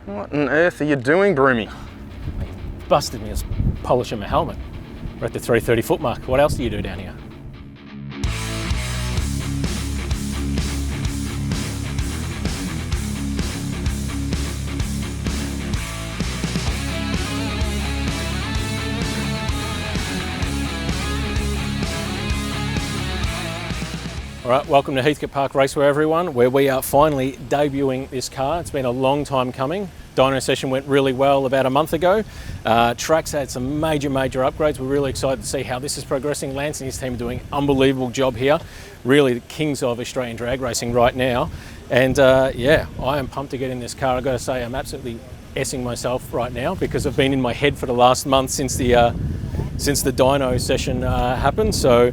What on earth are you doing, Broomy? Busted me as polishing my helmet. We're at the 330 foot mark. What else do you do down here? All right, welcome to Heathcote Park Raceway, everyone, where we are finally debuting this car. It's been a long time coming. Dyno session went really well about a month ago. Track's had some major upgrades. We're really excited to see how this is progressing. Lance and his team are doing an unbelievable job here. Really the kings of Australian drag racing right now. And yeah, I am pumped to get in this car. I've got to say, I'm absolutely essing myself right now because I've been in my head for the last month since the dyno session happened. So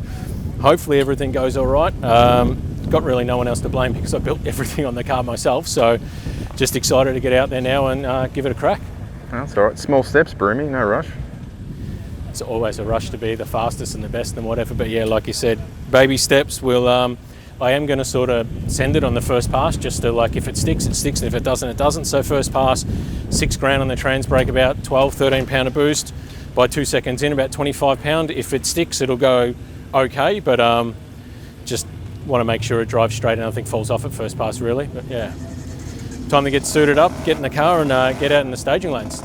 hopefully everything goes all right. Got really no one else to blame because I built everything on the car myself. So just excited to get out there now and give it a crack. That's all right. Small steps, Broomy, no rush. It's always a rush to be the fastest and the best and whatever. But yeah, like you said, baby steps. Will I am going to sort of send it on the first pass just to, like, if it sticks, it sticks. And if it doesn't, it doesn't. So first pass, $6,000 on the trans brake, about 12, 13 pound of boost. By 2 seconds in, about 25 pound. If it sticks, it'll go okay, but just want to make sure it drives straight and nothing falls off at first pass, really. But yeah, time to get suited up, get in the car and get out in the staging lanes.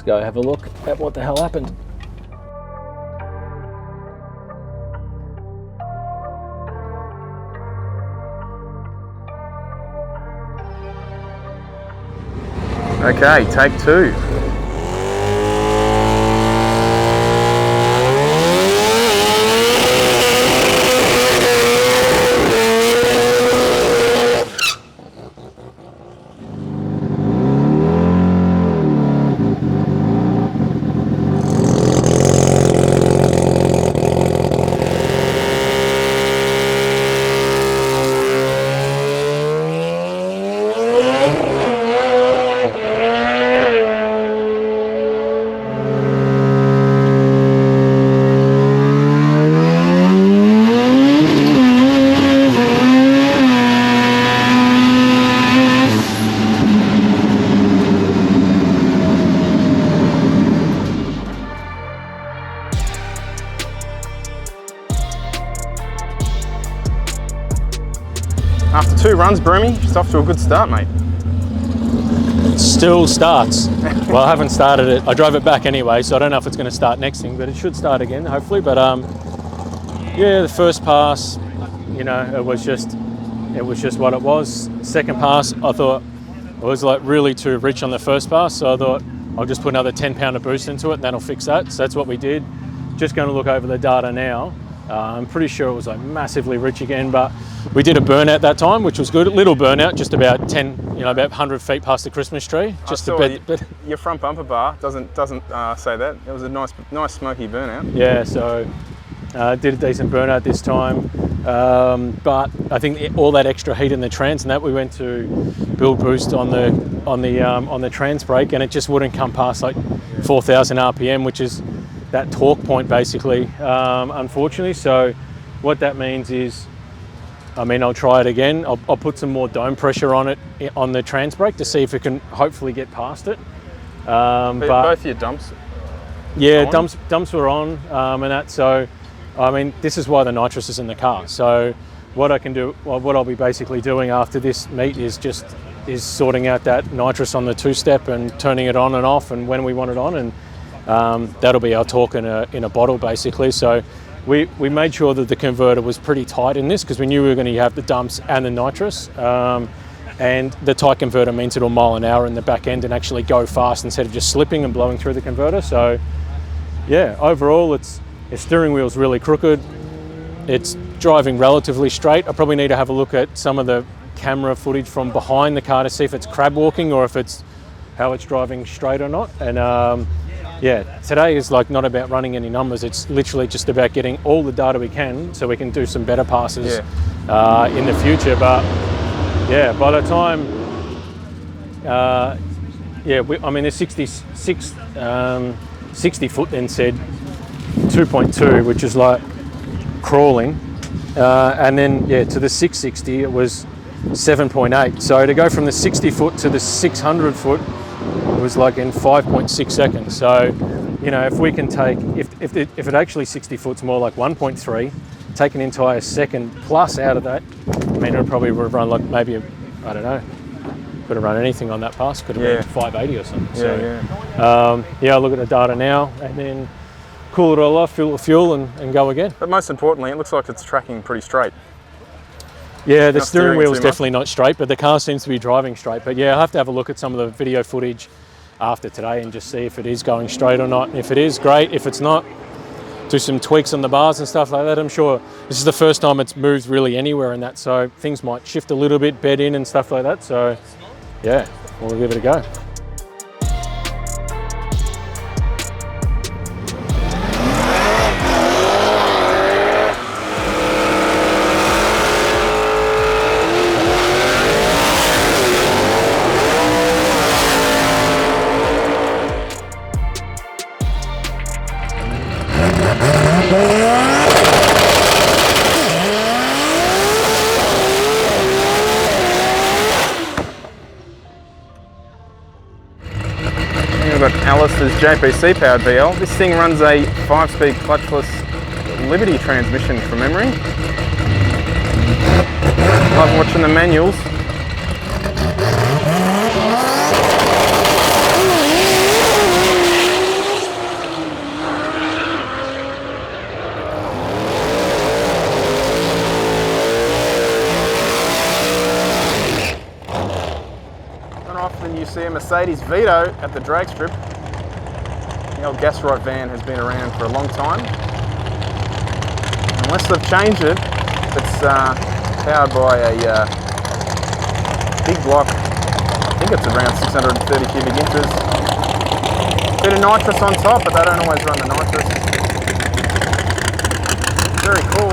Go have a look at what the hell happened. Okay, take two. After two runs, Broomy, just off to a good start, mate. It still starts. Well, I haven't started it. I drove it back anyway, so I don't know if it's going to start next thing, but it should start again, hopefully. But yeah, the first pass, you know, it was just what it was. Second pass, I thought it was like really too rich on the first pass, so I thought I'll just put another 10 pound of boost into it and that'll fix that. So that's what we did. Just going to look over the data now. I'm pretty sure it was like massively rich again, but we did a burnout that time, which was good. A little burnout, just about 10, you know, about 100 feet past the Christmas tree. Just a bit. Your front bumper bar doesn't say that. It was a nice smoky burnout. Yeah, so did a decent burnout this time, but I think all that extra heat in the trans and that, we went to build boost on the trans brake, and it just wouldn't come past like 4,000 RPM, which is that torque point basically, unfortunately. So what that means is, I mean, I'll try it again. I'll put some more dome pressure on it, on the trans brake, to see if it can hopefully get past it. But both your dumps? Yeah, dumps were on, and that. So, I mean, this is why the nitrous is in the car. So what I can do, well, what I'll be basically doing after this meet is sorting out that nitrous on the two-step and turning it on and off and when we want it on, and that'll be our torque in a bottle basically. So we made sure that the converter was pretty tight in this because we knew we were going to have the dumps and the nitrous, and the tight converter means it'll mile an hour in the back end and actually go fast instead of just slipping and blowing through the converter. So yeah, overall the steering wheel's really crooked. It's driving relatively straight. I probably need to have a look at some of the camera footage from behind the car to see if it's crab walking or if it's how it's driving straight or not. And yeah, today is like not about running any numbers. It's literally just about getting all the data we can so we can do some better passes in the future. But yeah, by the time, I mean, the 60 foot then said 2.2, which is like crawling. And then, yeah, to the 660, it was 7.8. So to go from the 60 foot to the 600 foot, it was like in 5.6 seconds. So, you know, if we can take, if it actually 60 foot's more like 1.3, take an entire second plus out of that, I mean, it probably would have run like maybe, I don't know, could have run anything on that pass, could have been 580 or something. Yeah, I'll look at the data now and then cool it all off, fill the fuel and go again. But most importantly, it looks like it's tracking pretty straight. Yeah, the steering wheel is definitely not straight, but the car seems to be driving straight. But yeah, I'll have to have a look at some of the video footage after today and just see if it is going straight or not. If it is, great. If it's not, do some tweaks on the bars and stuff like that. I'm sure this is the first time it's moved really anywhere in that, so things might shift a little bit, bed in and stuff like that. So yeah, we'll give it a go. We've got Alice's JPC powered VL. This thing runs a 5-speed clutchless Liberty transmission from memory. Love watching the manuals. Often you see a Mercedes Vito at the drag strip. The old gas right van has been around for a long time. Unless they've changed it, it's powered by a big block. I think it's around 630 cubic inches. Bit of nitrous on top, but they don't always run the nitrous. Very cool.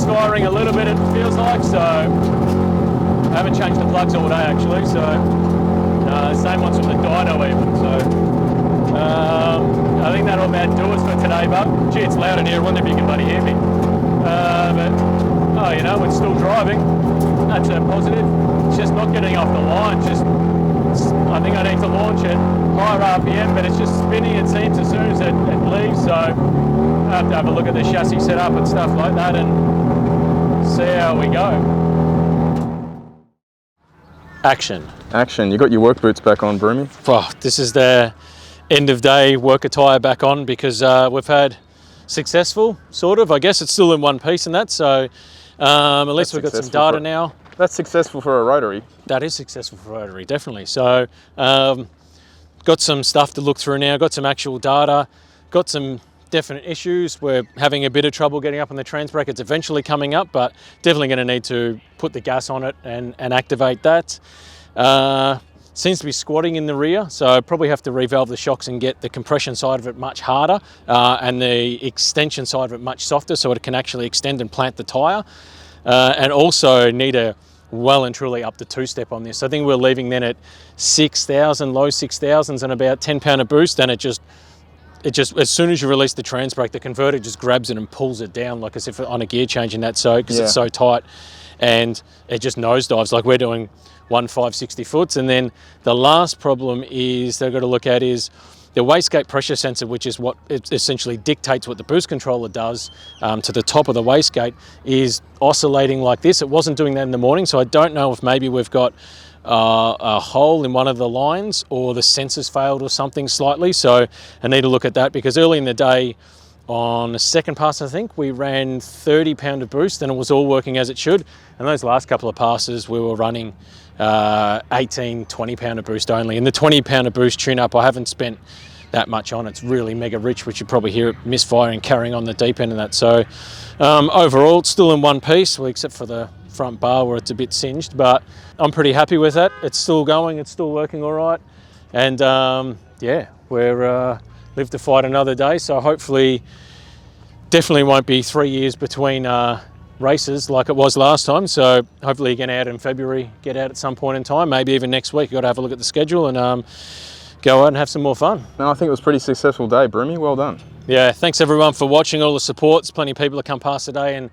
misfiring a little bit, it feels like, so I haven't changed the plugs all day actually, so same ones from the dyno even, so I think that'll about do us for today, but gee, it's loud in here, I wonder if you can bloody hear me. But, oh, you know, it's still driving, that's a positive. It's just not getting off the line, I think I need to launch it higher RPM, but it's just spinning, it seems, as soon as it leaves, so I have to have a look at the chassis setup and stuff like that and see how we go. Action. Action. You got your work boots back on, Broomy. Oh, this is the end of day work attire back on because we've had successful, sort of. I guess it's still in one piece and that, so at least we've got some data now. That's successful for a rotary. That is successful for rotary, definitely. So got some stuff to look through now, got some actual data, got some definite issues. We're having a bit of trouble getting up on the trans brake. It's eventually coming up, but definitely going to need to put the gas on it and activate that. Seems to be squatting in the rear, so I probably have to revalve the shocks and get the compression side of it much harder and the extension side of it much softer so it can actually extend and plant the tyre. And also need a well and truly up to two-step on this. I think we're leaving then at 6,000, low 6,000s and about 10 pounder boost, and it just, as soon as you release the trans brake, the converter just grabs it and pulls it down like as if on a gear change in that, so because it's so tight, and it just nosedives. Like we're doing 1,560 foots, and then the last problem is they've got to look at is the wastegate pressure sensor, which is what it essentially dictates what the boost controller does to the top of the wastegate, is oscillating like this. It wasn't doing that in the morning, so I don't know if maybe we've got a hole in one of the lines or the sensors failed or something slightly. So I need to look at that, because early in the day on the second pass, I think we ran 30 pounder boost and it was all working as it should. And those last couple of passes we were running 18, 20 pounder boost only. And the 20 pounder boost tune up, I haven't spent that much on. It's really mega rich, which you probably hear it misfiring, carrying on the deep end of that. So overall it's still in one piece, well, except for the front bar where it's a bit singed, but I'm pretty happy with that. It's still going, it's still working all right. And yeah, we're live to fight another day. So hopefully, definitely won't be 3 years between races like it was last time. So hopefully you get out in February, get out at some point in time, maybe even next week. You've got to have a look at the schedule and go out and have some more fun. No, I think it was a pretty successful day, Broomy. Well done. Yeah, thanks everyone for watching, all the support. There's plenty of people that come past today and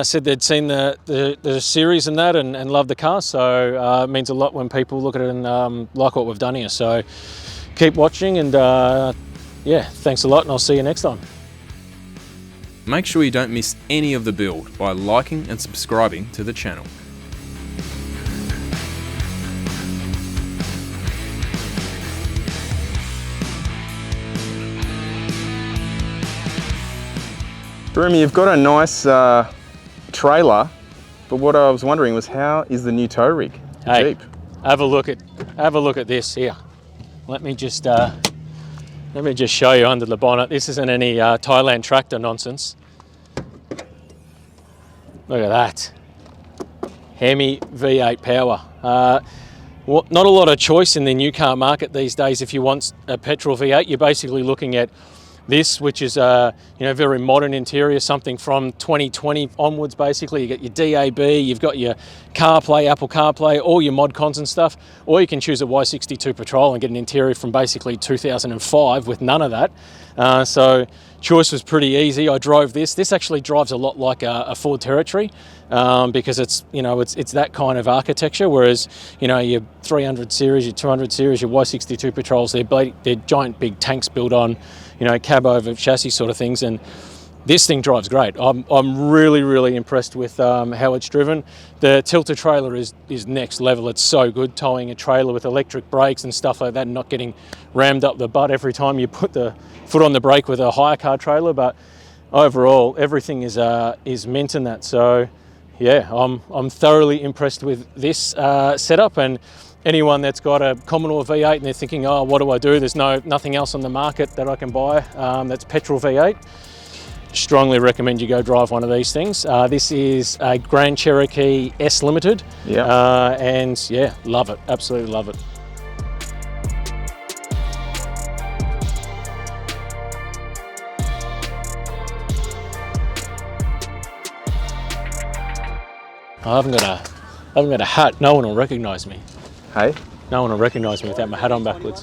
said they'd seen the series and that and loved the car. So it means a lot when people look at it and like what we've done here. So keep watching and yeah, thanks a lot, and I'll see you next time. Make sure you don't miss any of the build by liking and subscribing to the channel. Broomy, you've got a nice trailer, but what I was wondering was, how is the new tow rig? Hey, Jeep. have a look at this here. Let me just show you under the bonnet. This isn't any Thailand tractor nonsense. Look at that. Hemi V8 power. Not a lot of choice in the new car market these days. If you want a petrol V8, you're basically looking at this, which is a very modern interior, something from 2020 onwards. Basically, you get your DAB, you've got your CarPlay, Apple CarPlay, all your mod cons and stuff, or you can choose a Y62 Patrol and get an interior from basically 2005 with none of that. So choice was pretty easy. I drove this. This actually drives a lot like a Ford Territory because it's that kind of architecture. Whereas your 300 series, your 200 series, your Y62 Patrols, they're giant big tanks built on cab over chassis sort of things, and this thing drives great. I'm really impressed with how it's driven. The tilter trailer is next level. It's so good, towing a trailer with electric brakes and stuff like that, and not getting rammed up the butt every time you put the foot on the brake with a hire car trailer. But overall, everything is mint in that. So yeah, I'm thoroughly impressed with this setup. And anyone that's got a Commodore V8 and they're thinking, oh, what do I do? There's nothing else on the market that I can buy that's petrol V8. Strongly recommend you go drive one of these things. This is a Grand Cherokee S Limited. Yeah. And yeah, love it. Absolutely love it. I haven't got a hat. No one will recognise me. Hey? No one will recognise me without my hat on backwards.